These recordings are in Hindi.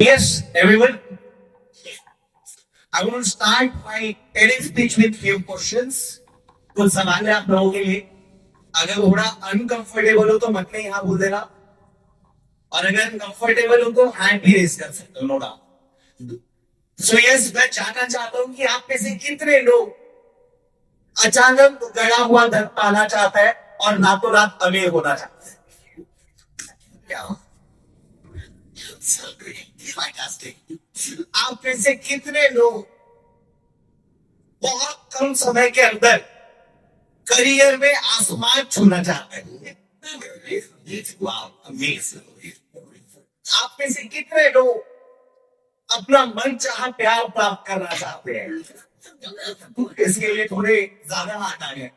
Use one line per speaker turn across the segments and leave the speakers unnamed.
Yes, everyone. I want to start my TEDx speech with few questions. कुछ सवाल है आप लोगों के लिए. अगर थोड़ा अनकंफर्टेबल हो तो मत में यहाँ बोल देना. और अगर कंफर्टेबल हो तो हैंड भी रेस कर सकते हो, नो डाउट. सो यस, मैं जानना चाहता हूँ कि आप में से कितने लोग अचानक गड़ा हुआ धन पाना चाहता है और रातों रात अमीर होना चाहता है. क्या फैंटास्टिक. आप में से कितने लोग बहुत कम समय के अंदर करियर में आसमान छूना चाहते हैं? आप में से कितने लोग अपना मन चाहा प्यार प्राप्त करना चाहते हैं? इसके लिए थोड़े ज्यादा हाथ आ गए.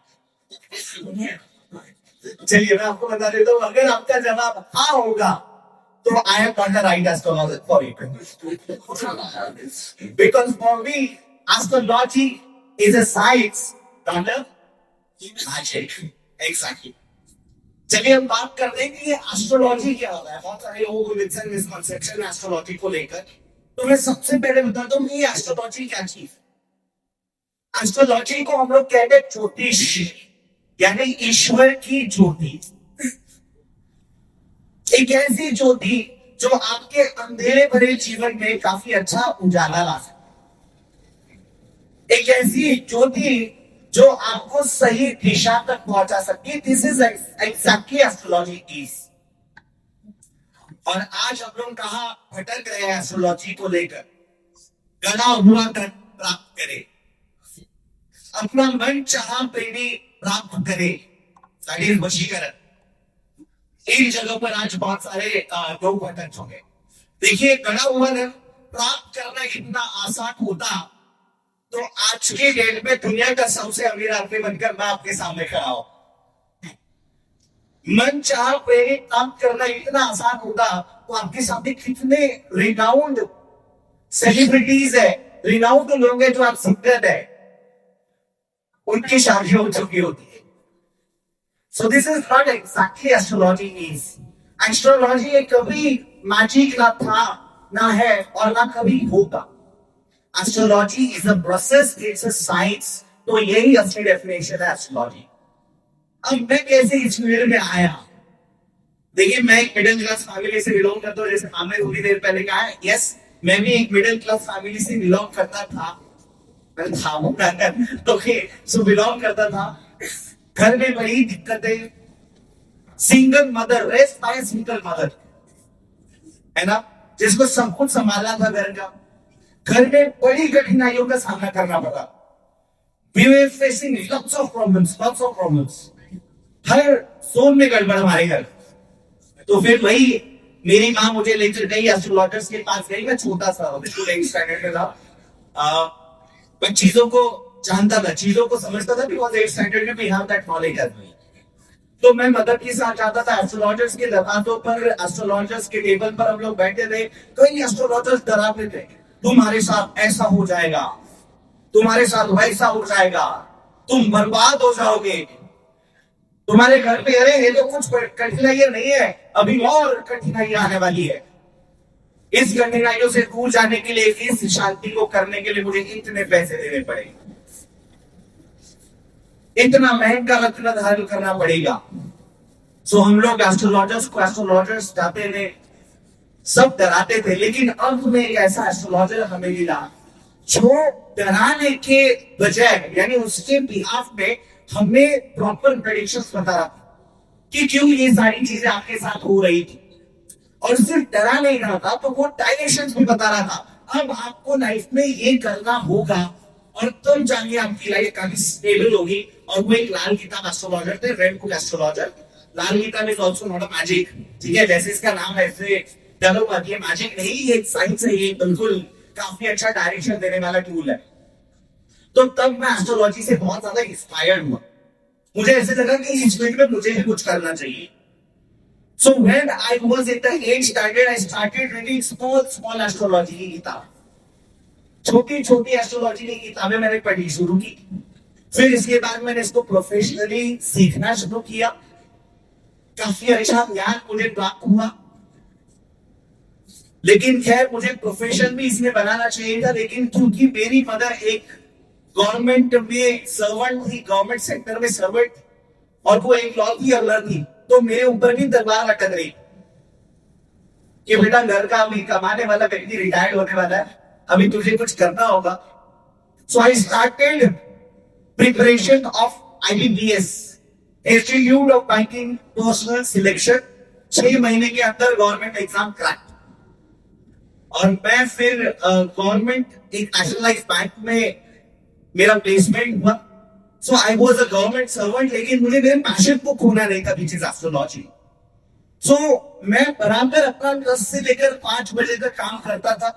चलिए मैं आपको बता देता हूँ, अगर आपका जवाब हाँ होगा तो I am not the right astrologer for it. Because for me, astrology is a science, not a magic. Exactly. चलिए हम बात कर रहे हैं कि ये एस्ट्रोलॉजी क्या होता है. बहुत सारे लोगों को मिसकंसेप्शन है एस्ट्रोलॉजी को लेकर. तो मैं सबसे पहले बताता हूँ ये एस्ट्रोलॉजी क्या चीज. एस्ट्रोलॉजी को हम लोग कहते हैं ज्योतिष, यानी ईश्वर की ज्योति. एक ऐसी ज्योति जो आपके अंधेरे भरे जीवन में काफी अच्छा उजाला ला सकती. एक ऐसी ज्योति जो आपको सही दिशा तक पहुंचा सकती. This is exactly astrology is. और आज हम लोग कहा भटक रहे हैं एस्ट्रोलॉजी को लेकर. गड़ा हुआ धन प्राप्त करे, अपना मन चाहा प्रेमी प्राप्त करे, दैट इज वशीकरण. इन जगहों पर आज बहुत सारे लोग भटक होंगे. देखिए, गड़ा हुआ धन प्राप्त करना इतना आसान होता तो आज के डेट में दुनिया का सबसे अमीर आदमी बनकर मैं आपके सामने खड़ा हूं. मन चाह प्रेरित प्राप्त करना इतना आसान होता तो आपके सामने कितने रिनाउंड सेलिब्रिटीज है, रिनाउंड लोग हैं जो आप सुनते हैं, उनकी शादी हो चुकी होती है. So this is not exactly astrology is. Astrology एक कभी मैजिक ना था, ना है और ना कभी होगा. Astrology is a process, it's a science. तो यही असली डेफिनेशन है एस्ट्रोलॉजी. अब मैं कैसे इस फील्ड में आया? देखिए, मैं एक मिडिल क्लास फैमिली से बिलोंग करता हूँ, जैसे हमने थोड़ी देर पहले कहा है. यस, मैं भी एक मिडिल क्लास फैमिली से बिलोंग करता था. तो बिलोंग करता था. घर में बड़ी दिक्कतें, single mother, rest by single mother, है ना, जिसको सब कुछ संभालना था घर का. घर में बड़ी कठिनाइयों का सामना करना पड़ा. We were facing lots of problems. Her zone में गड़बड़ हमारे घर. तो फिर वही मेरी माँ मुझे लेकर गई एस्ट्रोलॉजर्स के पास गई. मैं छोटा सा बिल्कुल 8th स्टैंडर्ड में था. मैं चीजों को जानता था, चीजों को समझता था, बिकॉज 8th स्टैंडर्ड में भी have that knowledge as well. तो मैं मदद के साथ जाता था एस्ट्रोलॉजर्स के दरवाजों पर, एस्ट्रोलॉजर्स के टेबल पर हम लोग बैठे थे. कई एस्ट्रोलॉजर्स डराते थे, तुम्हारे साथ ऐसा हो जाएगा, तुम्हारे साथ वैसा हो जाएगा, तुम बर्बाद हो जाओगे, तुम्हारे घर पे. अरे ये तो कुछ कठिनाइयां नहीं है, अभी और कठिनाइयां आने वाली है. इस कठिनाइयों से दूर जाने के लिए, इस शांति को करने के लिए मुझे इतने पैसे देने पड़ेंगे, इतना महंगा रत्न धारण करना पड़ेगा. सो हम लोग एस्ट्रोलॉजर्स जाते थे, सब डराते थे. लेकिन अब में एक ऐसा एस्ट्रोलॉजर हमें मिला जो डराने के बजाय, यानी उसके बिहाफ में हमें प्रॉपर प्रेडिक्शंस बता रहा था कि क्यों ये सारी चीजें आपके साथ हो रही थी. और सिर्फ डरा नहीं रहा था, तो वो डायरेक्शंस भी बता रहा था. अब आपको लाइफ में ये करना होगा और तुम जानिए आपकी लाइफ काफी स्टेबल होगी. और वो एक लाल किताब एस्ट्रोलॉजर थे, red book astrologer. Lal Kitab is also not a magic, ठीक है, जैसे इसका नाम है, ऐसे डरो मत, ये मैजिक नहीं, ये साइंस है. ये बिल्कुल काफी अच्छा डायरेक्शन देने वाला टूल है. तो तब मैं एस्ट्रोलॉजी से बहुत ज्यादा इंस्पायर्ड हुआ. मुझे ऐसे लगा कि इस फील्ड में मुझे भी कुछ करना चाहिए. So when I was in the 8th standard, I started reading small astrology की किताब. छोटी एस्ट्रोलॉजी की किताबें मैंने पढ़ी शुरू की. फिर इसके बाद मैंने इसको प्रोफेशनली सीखना शुरू किया. काफी अच्छा ज्ञान मुझे प्राप्त हुआ. लेकिन खैर मुझे प्रोफेशन भी इसमें बनाना चाहिए था, लेकिन क्योंकि मेरी मदर एक गवर्नमेंट में सर्वेंट थी, गवर्नमेंट सेक्टर में सर्वेंट, और वो एक लॉ की अर्नर थी, तो मेरे ऊपर भी तलवार लटक रही कि बेटा घर का अभी कमाने वाला व्यक्ति रिटायर्ड होने वाला है, अभी तुझे कुछ करना होगा। So I started preparation of IBPS, institute of banking personnel selection. 6 महीने के अंदर गवर्नमेंट एग्जाम क्रैक, और मैं फिर गवर्नमेंट एक नेशनलाइज बैंक में मेरा प्लेसमेंट हुआ। So I was a government servant, लेकिन मुझे मेरे पैशन को खोना नहीं था, विच इज एस्ट्रोलॉजी। सो मैं बराबर अपना 10 से लेकर 5 बजे तक काम करता था।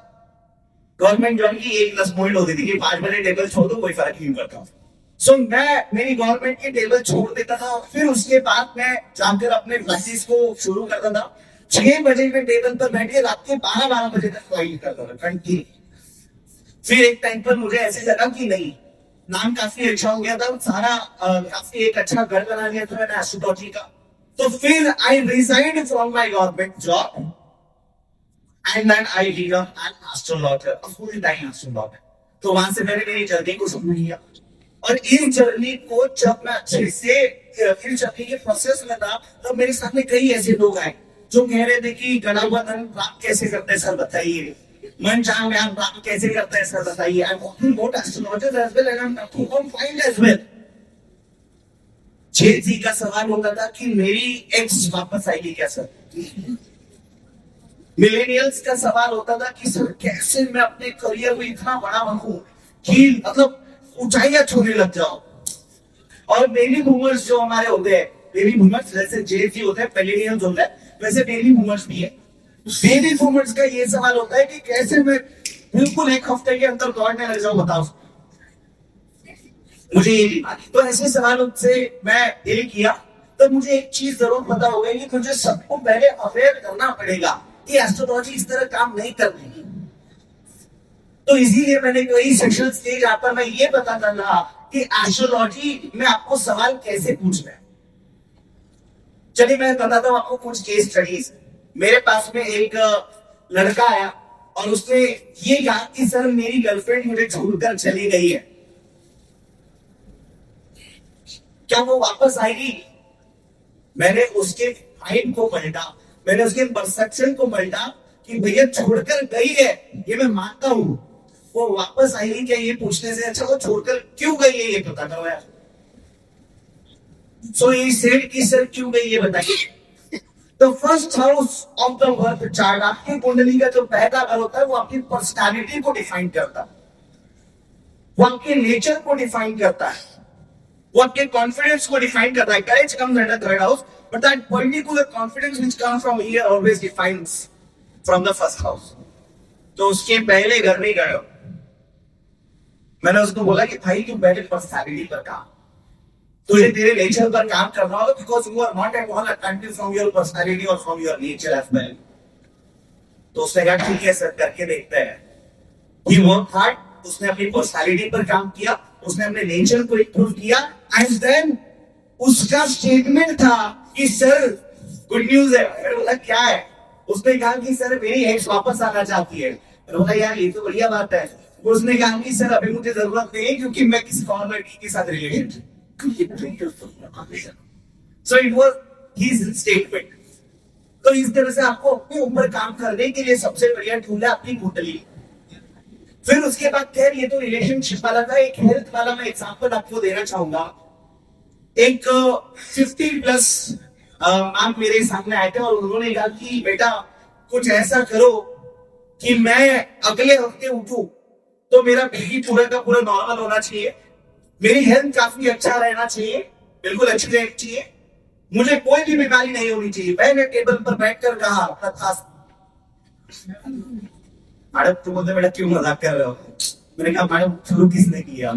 गवर्नमेंट जॉब की एक प्लस पॉइंट होती थी कि 5 बजे टेबल छोड़ दो, कोई फर्क नहीं पड़ता। सो मैं मेरी गवर्नमेंट की टेबल छोड़ देता था, और फिर उसके बाद मैं जाकर अपने प्रैक्टिस को शुरू करता था। 6 बजे में टेबल पर बैठे रात के 12 बजे तक फाइल करता था कंटिन्यू। फिर एक टाइम पर मुझे ऐसे लगा कि नहीं, नाम काफी अच्छा हो गया था, सारा काफी एक अच्छा घर बना लिया था मैंने एस्ट्रोलॉजी का। तो फिर I resigned from my government job and then I become an astrologer, a full time astrologer. तो वहां से मैंने मेरी जर्नी को समझ लिया, और इस जर्नी को जब मैं अच्छे से इस जर्नी के प्रोसेस में था, तब मेरे सामने कई ऐसे लोग आए जो कह रहे थे कि गणा हुआ धन प्राप्त कैसे करते हैं सर बताइए, मन चाह ज्ञान प्राप्त कैसे करते हैं सर बताइए। I want to go to astrologer as well and I want to come find as well. जी का सवाल होता था कि मेरी एक्स वापस आएगी क्या सर। मिलेनियल्स का सवाल होता था कि सर कैसे मैं अपने करियर में इतना बड़ा बनूं कि मतलब ऊंचाइयां छूने लग जाओ। और बेबी बूमर्स जो हमारे होते हैं, बेबी बूमर्स जैसे जी होते हैं, मिलेनियल्स होते हैं, वैसे बेबी बूमर्स भी है। बेबी बूमर्स का ये सवाल होता है कि कैसे मैं बिल्कुल एक हफ्ते के अंदर दौड़ने लग जाऊं, बताओ मुझे ये भी। तो ऐसे सवालों से मैं डील किया, तो मुझे एक चीज जरूर पता हो गई कि मुझे सबको पहले अवेयर करना पड़ेगा कि एस्ट्रोलॉजी इस तरह काम नहीं कर रही। तो इसीलिए मैंने कई सेक्शन किए जहां पर मैं ये बताता रहा कि एस्ट्रोलॉजी में आपको सवाल कैसे पूछना है। चलिए मैं बताता हूं आपको कुछ केस स्टडीज। मेरे पास में एक लड़का आया और उसने ये कहा कि सर मेरी गर्लफ्रेंड मुझे छोड़कर चली गई है, क्या वो वापस आएगी। मैंने उसके माइंड को पलटा, मैंने उसके परसेप्शन को पलटा कि भैया छोड़कर गई है ये मैं मानता हूं, वो वापस आएगी क्या ये पूछने से अच्छा वो छोड़कर क्यों गई है ये पता करो यार। सो ये सेड कि सर क्यों गई ये बताइए। The first house of the birth chart, आपकी कुंडली का जो पहला घर होता है वो आपकी पर्सनालिटी को डिफाइन करता है, वो आपके नेचर को डिफाइन करता है, वो आपके कॉन्फिडेंस को डिफाइन करता है। Courage comes at the third house, but that particular confidence which comes from here always defines from the first house. तो उसके पहले घर में गए, मैंने उसको बोला कि भाई तू पहले पर्सनालिटी पर काम, तुझे तेरे नेचर पर काम करना होगा, because you are not at all attentive from your personality और from your nature as well. तो उसने कहा ठीक है सर करके देखते हैं। ही वर्क हार्ड, उसने अपनी पर्सनालिटी पर काम किया, उसने अपने नेचर को इंप्रूव किया, एंड देन उसका स्टेटमेंट था कि सर गुड न्यूज है। मैंने बोला क्या है। उसने कहा कि सर मेरी एक्स वापस आना चाहती है। मैंने बोला यार ये तो बढ़िया बात है। उसने कहा कि सर अभी मुझे जरूरत नहीं है क्योंकि मैं किसी और लड़की के साथ related. So it was his statement. तो इस तरह से आपको अपने ऊपर काम करने के लिए सबसे बढ़िया टूल है अपनी कुंडली। फिर उसके बाद खैर ये तो रिलेशनशिप वाला था, एक हेल्थ वाला मैं एग्जांपल आपको देना चाहूंगा। एक 50 प्लस मैम मेरे सामने आए थे और उन्होंने कहा कि बेटा कुछ ऐसा करो कि मैं अगले हफ्ते उठूं तो मेरा बीपी पूरा का पूरा नॉर्मल होना चाहिए, मेरी हेल्थ काफी अच्छा रहना चाहिए, बिल्कुल अच्छी रहनी चाहिए, मुझे कोई भी बीमारी नहीं होनी चाहिए। मैंने टेबल पर बैठकर कहा मैडम तुम बोलते बेटा क्यों मजाक कर रहे हो। मैंने कहा मैडम शुरू किसने किया।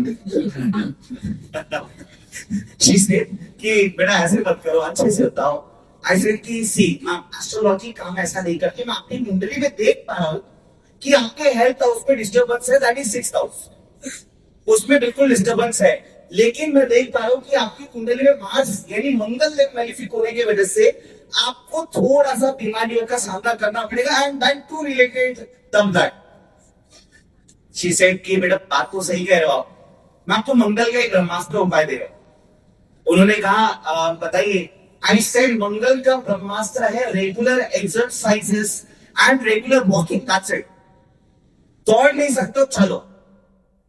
कि बेटा ऐसे मत करो, अच्छे से बताओ। आई सेड कि सी एस्ट्रोलॉजी काम ऐसा नहीं करती, मैं अपनी कुंडली में देख पा रहा हूँ कि आपके हेल्थ हाउस पे डिस्टर्बेंस है, दैट इज 6th हाउस, उसमें बिल्कुल डिस्टर्बेंस है। लेकिन मैं देख पा रहा हूँ कि आपकी कुंडली में मार्स यानी मंगल मैलिफिक होने की वजह से आपको थोड़ा सा बीमारियों का सामना करना पड़ेगा एंड दैट टू रिलेटेड तब दैट शी सेड कि बेटा बात तो सही कह रहे हो आप, मैं आपको मंगल का एक ब्रह्मास्त्र उपाय दे रहा हूं। उन्होंने कहा बताइए। आई सेड मंगल का ब्रह्मास्त्र है regular exercises and regular walking, that's it. दौड़ नहीं सकते चलो,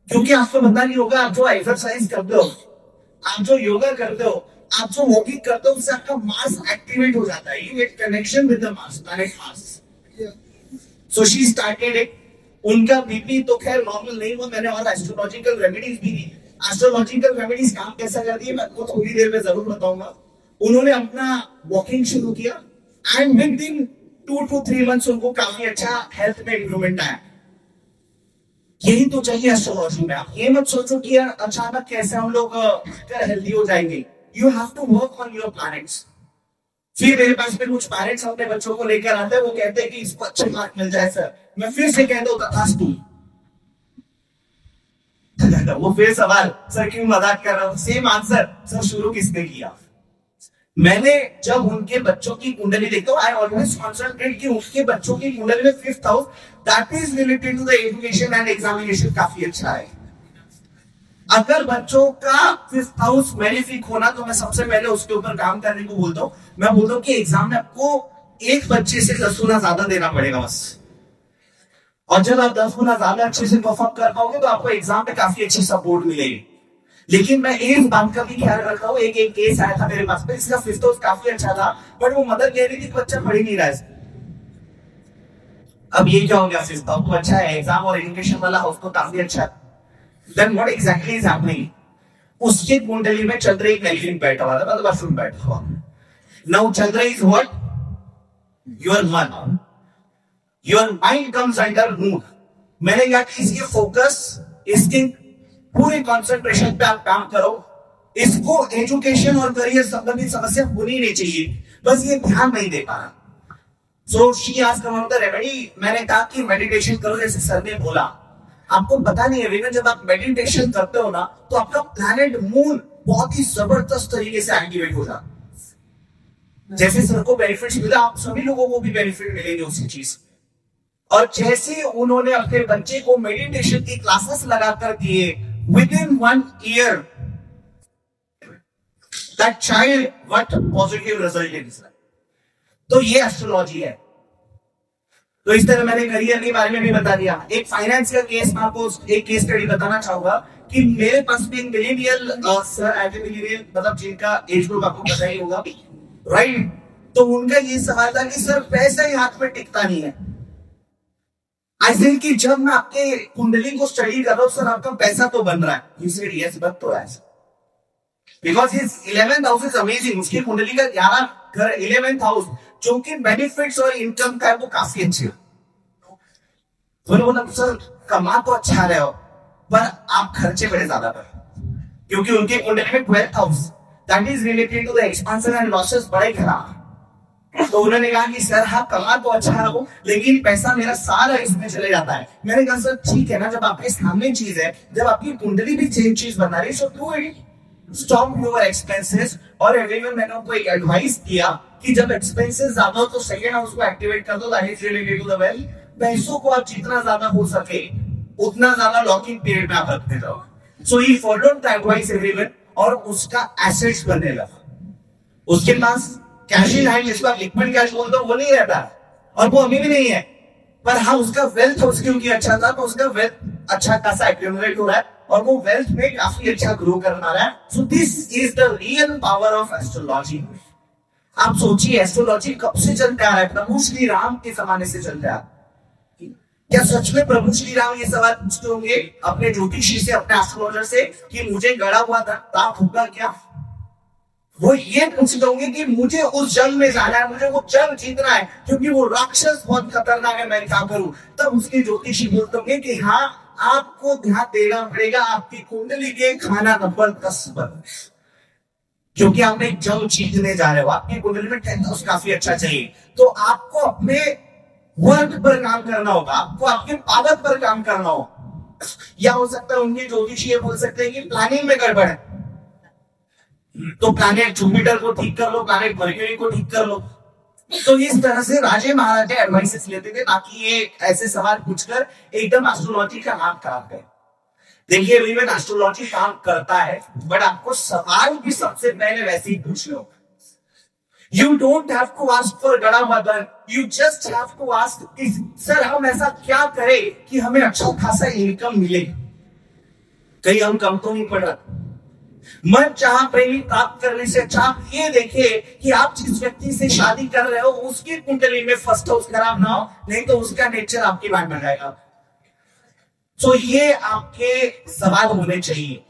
क्योंकि आपको पता नहीं होगा आप जो एक्सरसाइज करते हो, आप जो योगा करते हो, आप जो वॉकिंग करते हो, उससे आपका मास एक्टिवेट हो जाता है, you get connection with the mass, planet mass. So she started it. उनका बीपी तो खैर नॉर्मल नहीं हुआ, मैंने और एस्ट्रोलॉजिकल रेमेडीज भी दी। एस्ट्रोलॉजिकल रेमेडीज काम कैसा करती है मैं आपको थोड़ी देर में जरूर बताऊंगा। उन्होंने अपना वॉकिंग शुरू किया and with in 2 to 3 months उनको काफी अच्छा हेल्थ में इंप्रूवमेंट आया। यही तो चाहिए एस्ट्रोलॉजी में। आप ये मत सोचो कि यार अचानक कैसे हम लोग हेल्दी हो जाएंगे। You have to work on your planets. फिर मेरे पास में कुछ पेरेंट्स अपने बच्चों को लेकर आते हैं, वो कहते हैं कि इसको अच्छे मार्क मिल जाए सर। मैं फिर से कहता हूं तथास्तु। वो फिर सवाल, सर क्यों मजाक कर रहा हूं? सेम आंसर, सर शुरू किसने किया? मैंने जब उनके बच्चों की कुंडली देखता हूं, आई ऑलवेज कॉन्सेंट्रेट कि उसके बच्चों की कुंडली में 5th house that is related to the education and examination काफी अच्छा है। अगर बच्चों का 5th हाउस मैलिफिक होना, तो मैं सबसे पहले उसके ऊपर काम करने को बोलता हूं। मैं बोलता हूं कि एग्जाम में आपको एक बच्चे से 10 गुना ज्यादा देना पड़ेगा बस। और जब आप 10 गुना ज्यादा अच्छे से परफॉर्म कर पाओगे तो आपको एग्जाम में काफी अच्छी सपोर्ट मिलेगी। लेकिन मैं एक बात का भी ख्याल रखता हूँ। एक केस आया था मेरे पास में, इसका 5th हाउस काफी अच्छा था, बट वो मदर कह रही थी बच्चा पढ़ ही नहीं रहा है। अब ये क्या हो गया? 5th हाउस तो अच्छा है, एग्जाम और एजुकेशन वाला हाउस तो काफी अच्छा है। Then what exactly is happening? उसके कुंडली में चंद्र एक नेगेटिव बैठा हुआ था, मतलब अशुभ बैठा हुआ। Now Chandra is what? Your मन। Your mind comes under mood। मैंने क्या कि इसके फोकस, इसके पूरे कंसंट्रेशन पे आप काम करो। इसको एजुकेशन और करियर संबंधित समस्या होनी नहीं चाहिए, बस ये ध्यान नहीं दे पा रहा। So she asked about the remedy। मैंने कहा कि मेडिटेशन करो, जैसे सर ने बोला। आपको पता नहीं है विवेक, जब आप मेडिटेशन करते हो ना, तो आपका प्लैनेट मून बहुत ही जबरदस्त तरीके से एक्टिवेट हो जाता है। जैसे सर को बेनिफिट्स मिला, आप सभी लोगों को भी बेनिफिट मिलेंगे उसी चीज। और जैसे उन्होंने अपने बच्चे को मेडिटेशन की क्लासेस लगाकर दिए, with in 1 year that child what positive result in his life. तो ये एस्ट्रोलॉजी है। तो इस तरह मैंने करियर के बारे में भी बता दिया। एक फाइनेंस का केस, मैं आपको एक केस स्टडी बताना चाहूंगा कि मेरे पास भी millennial sir as a millennial, मतलब जिनका एज ग्रुप आपको पता ही होगा, राइट? तो उनका ये सवाल था कि सर पैसा ही हाथ में टिकता नहीं है। आई थिंक कि जब मैं आपके कुंडली को स्टडी कर रहा हूं, सर आपका पैसा तो बन रहा है। यू सेड यस, बन तो रहा है because his 11th house is amazing. उसकी कुंडली का 11th हाउस जो कि बेनिफिट्स और इनकम का है, वो काफी अच्छी है। तो बोला सर कमा तो अच्छा रहे हो, पर आप खर्चे बड़े ज्यादा कर, क्योंकि उनके कुंडली में 12th house that is related to the expansion and losses बड़े खराब। तो उन्होंने कहा कि सर हाँ कमा तो अच्छा रहो, लेकिन पैसा मेरा सारा इसमें चले जाता है। मैंने कहा सर ठीक है ना, जब आपके सामने चीज है, जब आपकी कुंडली भी सेम चीज बना रही है, so do it, stop your expenses. और एवरीवन मैंने उनको एक एडवाइस दिया कि जब एक्सपेंसेस ज्यादा हो तो सेकंड हाउस को एक्टिवेट कर दो, that is related to the wealth. पैसों को आप जितना ज्यादा हो सके उतना ज्यादा लॉकिंग पीरियड में आप रखते जाओ। So he followed the advice everyone, और उसका एसेट्स बनने लगा। उसके पास कैश इन हैंड, जिसको आप लिक्विड कैश बोलते हो, वो नहीं रहता, और वो अभी भी नहीं है, पर हाँ उसका वेल्थ क्योंकि अच्छा था, तो उसका वेल्थ अच्छा खासा एक्यूमुलेट हो रहा है, और वो वेल्थ में काफी अच्छा ग्रो कर पा रहा है। So this is the real power of astrology. आप सोचिए एस्ट्रोलॉजी कब से चलते आ रहा है? प्रभु श्री राम के जमाने से चलते आ रहा है। क्या सच में प्रभु श्री राम ये सवाल पूछते होंगे अपने ज्योतिषी से, अपने एस्ट्रोलॉजर से, कि मुझे गड़ा हुआ ताप होगा क्या? वो ये पूछते होंगे कि मुझे उस जंग में जाना है, मुझे वो जंग जीतना है, क्योंकि वो राक्षस बहुत खतरनाक है, मैं क्या करूं? तब उसके ज्योतिषी बोलते होंगे कि हाँ आपको ध्यान देना पड़ेगा आपकी कुंडली के खाना नंबर 10 पर, क्योंकि आप एक जंग जीतने जा रहे हो। आपकी कुंडली में 10th हाउस काफी अच्छा चाहिए, तो आपको अपने वर्क पर काम करना होगा, आपको आपके पावर पर काम करना होगा। या हो सकता है उनके ज्योतिषी ये बोल सकते हैं कि प्लानिंग में गड़बड़ है, तो प्लैनेट जुपिटर को ठीक कर लो, प्लैनेट मर्क्यूरी को ठीक कर लो। तो इस तरह से राजे महाराजे एडवाइसेस लेते थे ताकि ये ऐसे सवाल पूछकर एकदम एस्ट्रोलॉजी का नाम खराब करे। देखिए इवन एस्ट्रोलॉजी काम करता है, बट आपको सवाल भी सबसे पहले वैसे ही पूछ लो। You don't have to ask for गड़ा मदन, you just have to ask sir हम ऐसा क्या करें कि हमें अच्छा खासा इनकम मिले, कहीं हम कम तो नहीं पड़ रहा। मन चाह प्रेमी प्राप्त करने से अच्छा ये देखिए कि आप जिस व्यक्ति से शादी कर रहे हो उसकी कुंडली में फर्स्ट हाउस खराब ना हो, नहीं तो उसका नेचर आपकी बात में जाएगा। तो ये आपके सवाल होने चाहिए।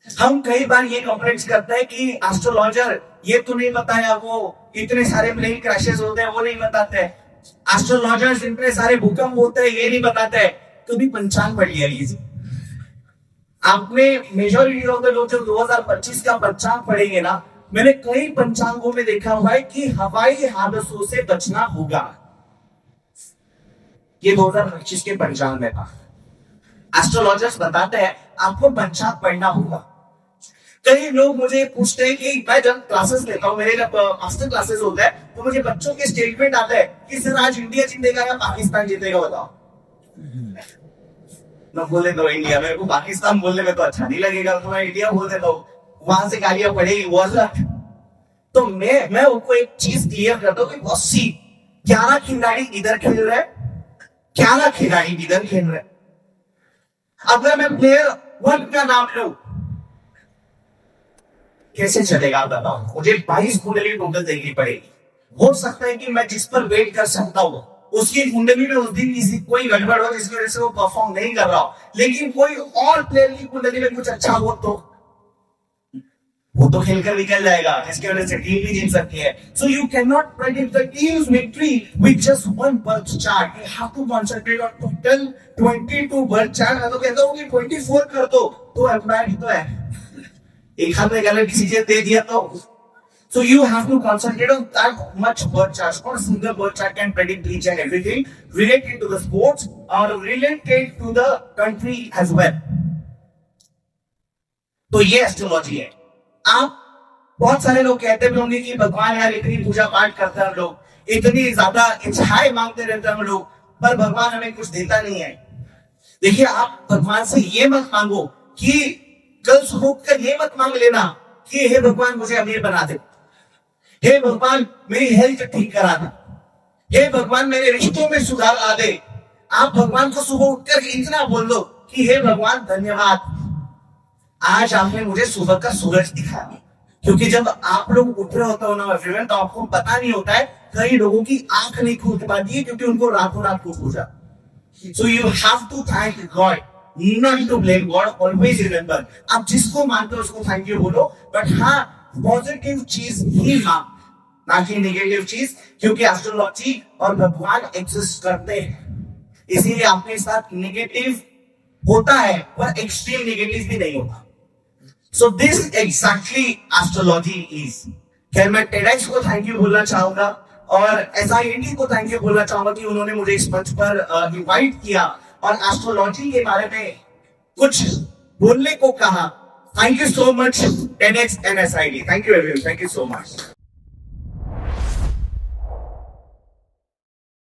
हम कई बार ये कंप्लेंट्स करते हैं कि एस्ट्रोलॉजर ये तो नहीं बताया, वो इतने सारे प्लेन क्रैशेस होते हैं वो नहीं बताते, एस्ट्रोलॉजर्स इतने सारे भूकंप होते हैं ये नहीं बताते। कभी पंचांग पढ़ लिया लीजिए आपने। मेजॉरिटी ऑफ द लोग जब 2025 का पंचांग पढ़ेंगे ना, मैंने कई पंचांगों में देखा हुआ है कि हवाई हादसों से बचना होगा। ये 2025 के पंचांग में था। एस्ट्रोलॉजर्स बताते हैं आपको पंचांग पढ़ना होगा। कई लोग मुझे पूछते हैं कि मैं जब क्लासेस लेता हूं, मेरे जब मास्टर क्लासेस होते हैं तो मुझे बच्चों के स्टेटमेंट आते हैं कि सर आज इंडिया जीतेगा या पाकिस्तान जीतेगा बताओ। मैं बोल देता हूँ इंडिया, मेरे को पाकिस्तान बोलने में तो अच्छा नहीं लगेगा तो मैं इंडिया बोल देता हूँ, वहां से गालियां पड़ेगी वो अलग। तो मैं उनको एक चीज क्लियर करता हूँ कि बॉस 11 खिलाड़ी इधर खेल रहे, 11 खिलाड़ी इधर खेल रहे। अगर मैं प्लेयर 1 का नाम लूं कैसे चलेगा आप बताओ। मुझे 22 कुंडली टोटल देखनी पड़ेगी। हो सकता है कि मैं जिस पर वेट कर सकता हूं उसकी कुंडली में उस दिन किसी कोई गड़बड़ हो जिसकी वजह से वो परफॉर्म नहीं कर रहा हो, लेकिन कोई और प्लेयर की कुंडली में कुछ अच्छा हो तो वो तो खेलकर निकल जाएगा, जिसकी वजह से टीम भी जीत सकती है। So you can not predict the teams victory with just one birth chart, you have to concentrate on total 22 birth chart. मैं तो कहता हूं कि 24 कर दो तो एम्पायर तो है, एक हाथ में गलत डिसीजन दे दिया तो। So you have to concentrate on that much birth chart. Not a single birth chart can predict each and everything related to the sports or related to the country as well. तो ये एस्ट्रोलॉजी है। आप बहुत सारे लोग कहते भी होंगे कि भगवान यार इतनी पूजा पाठ करते हैं हम लोग, इतनी ज्यादा इच्छाएं मांगते रहते हैं हम लोग, पर भगवान हमें कुछ देता नहीं है। देखिए आप भगवान से ये मत मांगो कि कल सुबह उठकर ये मत मांग लेना कि हे भगवान मुझे अमीर बना दे, हे भगवान मेरी हेल्थ ठीक करा दे, हे भगवान मेरे रिश्तों में सुधार ला दे। आप भगवान को सुबह उठकर इतना बोल दो कि हे भगवान धन्यवाद, आज आपने मुझे सुबह का सूरज दिखाया। क्योंकि जब आप लोग उठ रहे होते हो ना एवरीवन, तो आपको पता नहीं होता है, कई लोगों की आंख नहीं खुल पाती है क्योंकि उनको रातों रात को पूजा। So you have to thank God, not to blame God, always remember. आप जिसको मानते हो उसको थैंक यू बोलो, बट हाँ पॉजिटिव चीज ही मांग, ना कि नेगेटिव चीज, क्योंकि एस्ट्रोलॉजी और भगवान एग्जिस्ट करते हैं। इसीलिए आपके साथ नेगेटिव होता है पर एक्सट्रीम नेगेटिव भी नहीं होता। So this exactly astrology is. खैर मैं टेडेक्स को थैंक यू बोलना चाहूंगा और SINT को थैंक यू बोलना चाहूंगा कि उन्होंने मुझे इस मंच पर इनवाइट किया और एस्ट्रोलॉजी के बारे में कुछ बोलने को कहा। Thank you so much TEDx and SID। Thank you everyone, thank you so much.